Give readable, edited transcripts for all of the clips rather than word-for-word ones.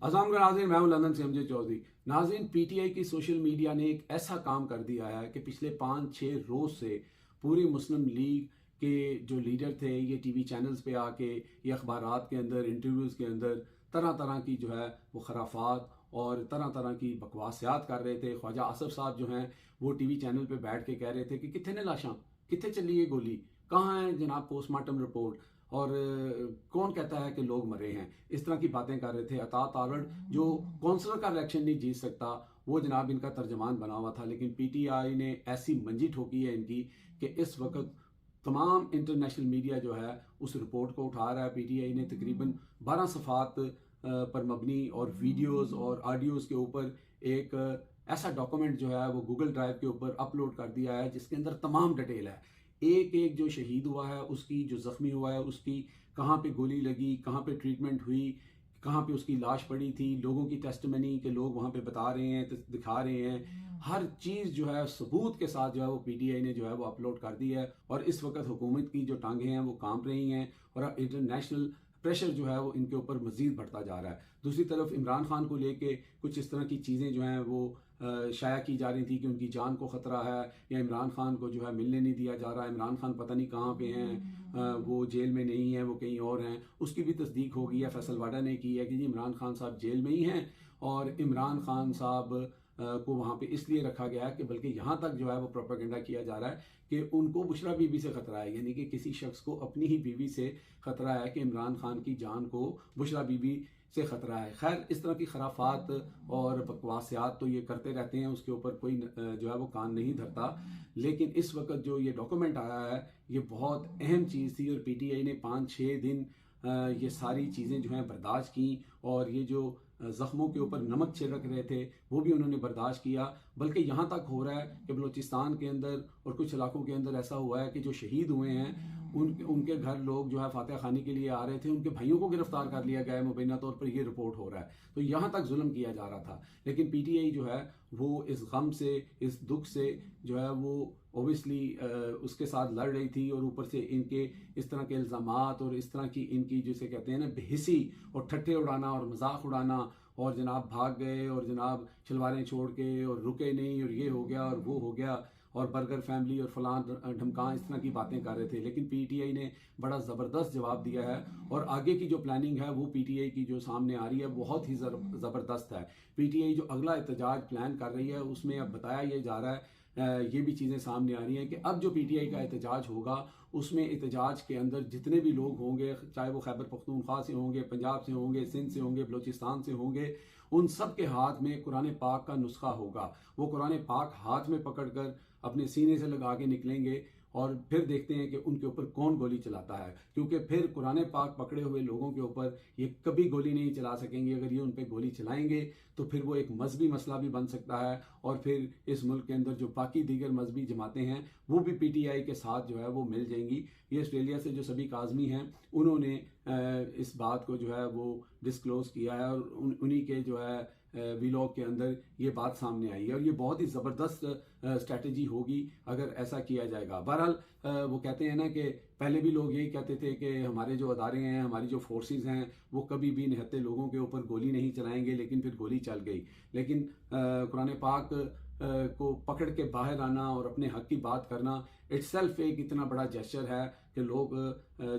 अस्सलाम नाज़रीन, मैं हूं लंदन से एमजे चौधरी। नाज़रीन, पीटीआई की सोशल मीडिया ने एक ऐसा काम कर दिया है कि पिछले 5-6 रोज़ से पूरी मुस्लिम लीग के जो लीडर थे ये टीवी चैनल्स पे आके ये अखबारात के अंदर इंटरव्यूज़ के अंदर तरह तरह की जो है वो खराफात और तरह तरह की बकवासियात कर रहे थे। ख्वाजा आसफ साहब जो हैं वो टीवी चैनल पे बैठ के कह रहे थे कि कितने ने लाशां, कितने चली ये गोली, कहाँ है जनाब पोस्टमार्टम रिपोर्ट, और कौन कहता है कि लोग मरे हैं। इस तरह की बातें कर रहे थे। अता तारड़ जो कौंसलर का इलेक्शन नहीं जीत सकता वो जनाब इनका तर्जमान बना हुआ था, लेकिन पीटीआई ने ऐसी मंजी ठोकी है इनकी कि इस वक्त तमाम इंटरनेशनल मीडिया जो है उस रिपोर्ट को उठा रहा है। पीटीआई ने तकरीबन 12 सफ़ात पर मबनी और वीडियोस और ऑडियोज़ के ऊपर एक ऐसा डॉक्यूमेंट जो है वो गूगल ड्राइव के ऊपर अपलोड कर दिया है जिसके अंदर तमाम डिटेल है। एक एक जो शहीद हुआ है उसकी, जो ज़ख्मी हुआ है उसकी, कहाँ पे गोली लगी, कहाँ पे ट्रीटमेंट हुई, कहाँ पे उसकी लाश पड़ी थी, लोगों की टेस्टमनी के लोग वहाँ पे बता रहे हैं, दिखा रहे हैं। हर चीज़ जो है सबूत के साथ जो है वो पीटीआई ने जो है वो अपलोड कर दी है। और इस वक्त हुकूमत की जो टांगें हैं वो कांप रही हैं और इंटरनेशनल प्रेशर जो है वो इनके ऊपर मजीद बढ़ता जा रहा है। दूसरी तरफ इमरान खान को लेके कुछ इस तरह की चीज़ें जो हैं वो शाया की जा रही थी कि उनकी जान को ख़तरा है या इमरान खान को जो है मिलने नहीं दिया जा रहा है, इमरान खान पता नहीं कहाँ पे हैं, वो जेल में नहीं है, वो कहीं और हैं। उसकी भी तस्दीक हो गई है, फैसल वाडा ने की है कि जी इमरान खान साहब जेल में ही हैं और इमरान खान साहब को वहाँ पे इसलिए रखा गया है कि बल्कि यहाँ तक जो है वो प्रोपेगेंडा किया जा रहा है कि उनको बुशरा बीबी से खतरा है, यानी कि किसी शख्स को अपनी ही बीवी से खतरा है कि इमरान खान की जान को बुशरा बीबी से खतरा है। खैर, इस तरह की खराफात और बकवासियात तो ये करते रहते हैं, उसके ऊपर कोई जो है वो कान नहीं धरता। लेकिन इस वक्त जो ये डॉक्यूमेंट आया है ये बहुत अहम चीज़ थी और पीटीआई ने 5-6 दिन ये सारी चीज़ें जो हैं बर्दाश्त की और ये जो ज़ख्मों के ऊपर नमक छिड़क रहे थे वो भी उन्होंने बर्दाश्त किया। बल्कि यहाँ तक हो रहा है कि बलूचिस्तान के अंदर और कुछ इलाकों के अंदर ऐसा हुआ है कि जो शहीद हुए हैं उनके घर लोग जो है फातह खानी के लिए आ रहे थे, उनके भाइयों को गिरफ्तार कर लिया गया है। मुबैना तौर पर ये रिपोर्ट हो रहा है, तो यहाँ तक जुल्म किया जा रहा था। लेकिन पीटीआई जो है वो इस गम से, इस दुख से जो है वो ओबियसली उसके साथ लड़ रही थी और ऊपर से इनके इस तरह के इल्ज़ामात और इस तरह की इनकी जिसे कहते हैं ना बेहिसी और ठट्ठे उड़ाना और मजाक उड़ाना और जनाब भाग गए और जनाब शलवारें छोड़ के और रुके नहीं और ये हो गया और वो हो गया और बर्गर फैमिली और फलां ढमकां इस तरह की बातें कर रहे थे। लेकिन पीटीआई ने बड़ा ज़बरदस्त जवाब दिया है और आगे की जो प्लानिंग है वो पीटीआई की जो सामने आ रही है बहुत ही ज़बरदस्त है। पीटीआई जो अगला एहतजाज प्लान कर रही है उसमें अब बताया ये जा रहा है, ये भी चीज़ें सामने आ रही हैं कि अब जो पीटीआई का एहतजाज होगा उसमें एहतजाज के अंदर जितने भी लोग होंगे, चाहे वो खैबर पख्तूनख्वा से होंगे, पंजाब से होंगे, सिंध से होंगे, बलूचिस्तान से होंगे, उन सब के हाथ में कुरान पाक का नुस्खा होगा। वो कुरान पाक हाथ में पकड़कर अपने सीने से लगा के निकलेंगे और फिर देखते हैं कि उनके ऊपर कौन गोली चलाता है, क्योंकि फिर कुरान पाक पकड़े हुए लोगों के ऊपर ये कभी गोली नहीं चला सकेंगे। अगर ये उन पर गोली चलाएंगे तो फिर वो एक मजहबी मसला भी बन सकता है और फिर इस मुल्क के अंदर जो बाकी दीगर मजहबी जमातें हैं वो भी पीटीआई के साथ जो है वो मिल जाएंगी। ये ऑस्ट्रेलिया से जो सभी काज़मी हैं उन्होंने इस बात को जो है वो डिस्क्लोज किया है और उन्हीं के जो है वीलॉग के अंदर ये बात सामने आई है और ये बहुत ही ज़बरदस्त स्ट्रैटेजी होगी अगर ऐसा किया जाएगा। बहरहाल वो कहते हैं ना कि पहले भी लोग यही कहते थे कि हमारे जो अदारे हैं, हमारी जो फोर्सेस हैं वो कभी भी निहत्थे लोगों के ऊपर गोली नहीं चलाएंगे, लेकिन फिर गोली चल गई। लेकिन कुरान पाक को पकड़ के बाहर आना और अपने हक की बात करना इट्सेल्फ एक इतना बड़ा जेस्चर है कि लोग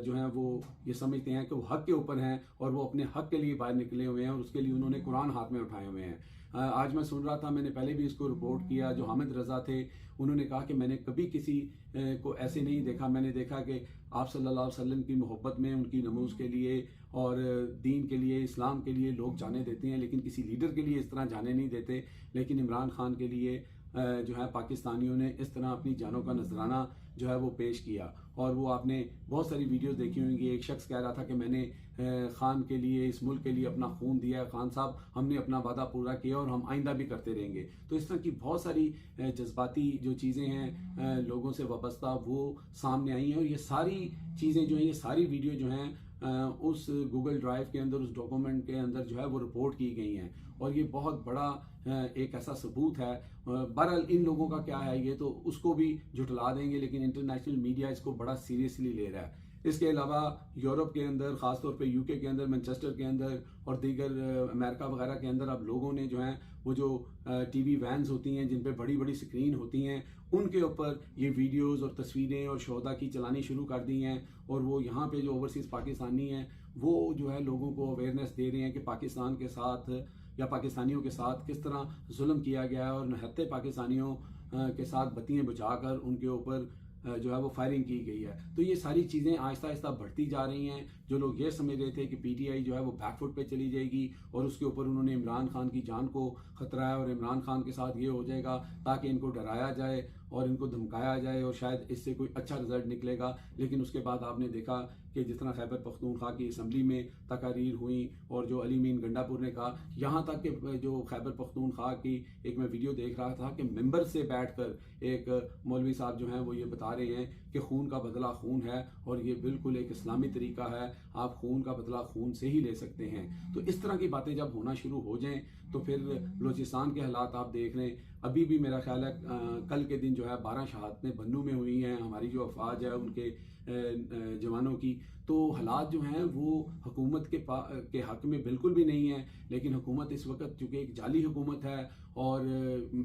जो हैं वो ये समझते हैं कि वो हक के ऊपर हैं और वो अपने हक के लिए बाहर निकले हुए हैं और उसके लिए उन्होंने कुरान हाथ में उठाए हुए हैं। आज मैं सुन रहा था, मैंने पहले भी इसको रिपोर्ट किया, जो हामिद रजा थे उन्होंने कहा कि मैंने कभी किसी को ऐसे नहीं देखा। मैंने देखा कि आप सल्लल्लाहु अलैहि वसल्लम की मोहब्बत में, उनकी नमूज़ के लिए और दीन के लिए, इस्लाम के लिए लोग जाने देते हैं, लेकिन किसी लीडर के लिए इस तरह जाने नहीं देते। लेकिन इमरान खान के लिए जो है पाकिस्तानियों ने इस तरह अपनी जानों का नजराना जो है वो पेश किया और वो आपने बहुत सारी वीडियोस देखी होंगी। एक शख्स कह रहा था कि मैंने खान के लिए, इस मुल्क के लिए अपना खून दिया है, खान साहब हमने अपना वादा पूरा किया और हम आइंदा भी करते रहेंगे। तो इस तरह की बहुत सारी जज्बाती जो चीज़ें हैं लोगों से वाबस्ता वो सामने आई हैं और ये सारी चीज़ें जो हैं, ये सारी वीडियो जो हैं उस गूगल ड्राइव के अंदर, उस डॉक्यूमेंट के अंदर जो है वो रिपोर्ट की गई हैं और ये बहुत बड़ा एक ऐसा सबूत है। बहरहाल इन लोगों का क्या है ये तो उसको भी झुठला देंगे, लेकिन इंटरनेशनल मीडिया इसको बड़ा सीरियसली ले रहा है। इसके अलावा यूरोप के अंदर, ख़ासतौर पे यूके के अंदर, मैनचेस्टर के अंदर और दीगर अमेरिका वगैरह के अंदर अब लोगों ने जो है वो जो टीवी वैन्स होती हैं जिन पे बड़ी बड़ी स्क्रीन होती हैं, उनके ऊपर ये वीडियोस और तस्वीरें और शोहदा की चलानी शुरू कर दी हैं। और वो यहाँ पे जो ओवरसीज़ पाकिस्तानी हैं वो जो है लोगों को अवेयरनेस दे रहे हैं कि पाकिस्तान के साथ या पाकिस्तानियों के साथ किस तरह जुल्म किया गया है और निहत्थे पाकिस्तानियों के साथ बत्तियाँ बुझाकर उनके ऊपर जो है वो फायरिंग की गई है। तो ये सारी चीज़ें आहिस्ता आहिस्ता बढ़ती जा रही हैं। जो लोग ये समझ रहे थे कि पीटीआई जो है वो बैकफुट पे चली जाएगी और उसके ऊपर उन्होंने इमरान खान की जान को खतरा है और इमरान खान के साथ ये हो जाएगा ताकि इनको डराया जाए और इनको धमकाया जाए और शायद इससे कोई अच्छा रिजल्ट निकलेगा। लेकिन उसके बाद आपने देखा कि जिस तरह खैबर पख्तूनख्वा की असम्बली में तकारीर हुई और जो अली मीन गंडापुर ने कहा, यहाँ तक कि जो खैबर पख्तूनख्वा की एक मैं वीडियो देख रहा था कि मेंबर से बैठकर एक मौलवी साहब जो हैं वो ये बता रहे हैं कि खून का बदला खून है और ये बिल्कुल एक इस्लामी तरीका है, आप खून का बदला खून से ही ले सकते हैं। तो इस तरह की बातें जब होना शुरू हो जाएं तो फिर बलूचिस्तान के हालात आप देख लें। अभी भी मेरा ख्याल है कल के दिन जो है 12 शहादतें बन्नू में हुई हैं हमारी जो अफवाज है उनके जवानों की। तो हालात जो हैं वो हुकूमत के हक में बिल्कुल भी नहीं है। लेकिन हुकूमत इस वक्त चूँकि एक जाली हुकूमत है और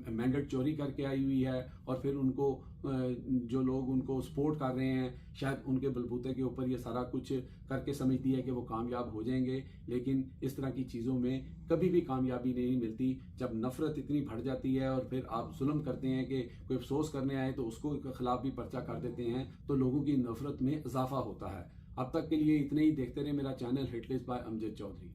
मैंडेट चोरी करके आई हुई है और फिर उनको जो लोग उनको सपोर्ट कर रहे हैं शायद उनके बलबूते के ऊपर ये सारा कुछ करके समझती है कि वो कामयाब हो जाएंगे। लेकिन इस तरह की चीज़ों में कभी भी कामयाबी नहीं मिलती। जब नफ़रत इतनी बढ़ जाती है और फिर आप जुल्म करते हैं कि कोई अफसोस करने आए तो उसको खिलाफ भी पर्चा कर देते हैं तो लोगों की नफ़रत में इजाफा होता है। अब तक के लिए इतने ही। देखते रहे मेरा channel hit list by Amjad Chaudhary.